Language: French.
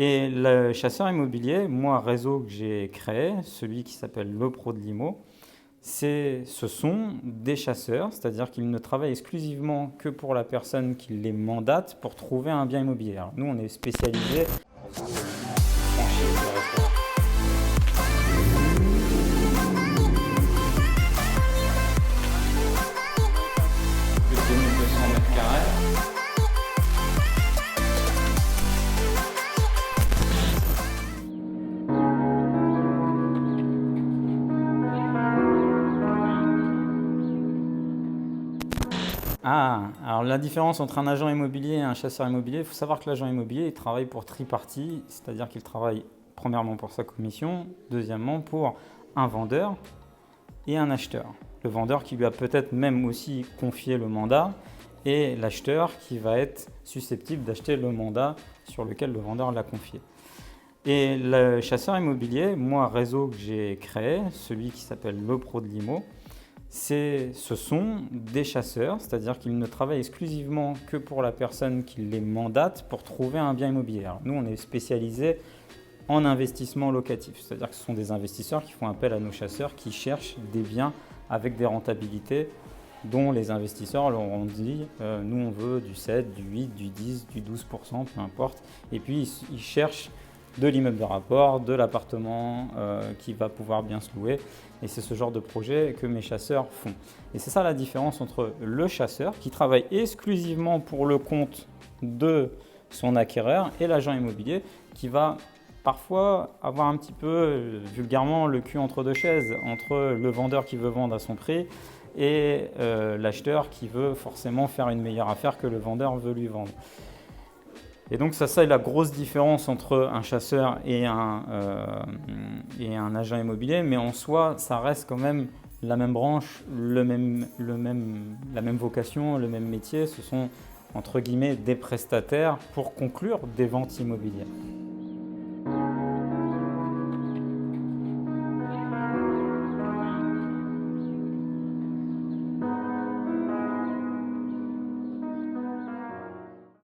Et le chasseur immobilier, moi, réseau que j'ai créé, celui qui s'appelle Le Pro de l'Immo, ce sont des chasseurs, c'est-à-dire qu'ils ne travaillent exclusivement que pour la personne qui les mandate pour trouver un bien immobilier. Alors, nous, on est spécialisé pour franchir le réseau. Plus de 2200 mètres carrés. Alors la différence entre un agent immobilier et un chasseur immobilier, il faut savoir que l'agent immobilier, il travaille pour tripartie, c'est-à-dire qu'il travaille premièrement pour sa commission, deuxièmement pour un vendeur et un acheteur. Le vendeur qui lui a peut-être même aussi confié le mandat et l'acheteur qui va être susceptible d'acheter le mandat sur lequel le vendeur l'a confié. Et le chasseur immobilier, moi, réseau que j'ai créé, celui qui s'appelle Le Pro de l'Immo, ce sont des chasseurs, c'est-à-dire qu'ils ne travaillent exclusivement que pour la personne qui les mandate pour trouver un bien immobilier. Alors, nous, on est spécialisé en investissement locatif, c'est-à-dire que ce sont des investisseurs qui font appel à nos chasseurs qui cherchent des biens avec des rentabilités dont les investisseurs leur ont dit nous on veut du 7, du 8, du 10, du 12%, peu importe. Et puis ils cherchent de l'immeuble de rapport, de l'appartement qui va pouvoir bien se louer. Et c'est ce genre de projet que mes chasseurs font. Et c'est ça la différence entre le chasseur qui travaille exclusivement pour le compte de son acquéreur et l'agent immobilier qui va parfois avoir un petit peu vulgairement le cul entre deux chaises, entre le vendeur qui veut vendre à son prix et l'acheteur qui veut forcément faire une meilleure affaire que le vendeur veut lui vendre. Et donc ça c'est la grosse différence entre un chasseur et un agent immobilier, mais en soi ça reste quand même la même branche, la même vocation, le même métier. Ce sont entre guillemets des prestataires pour conclure des ventes immobilières.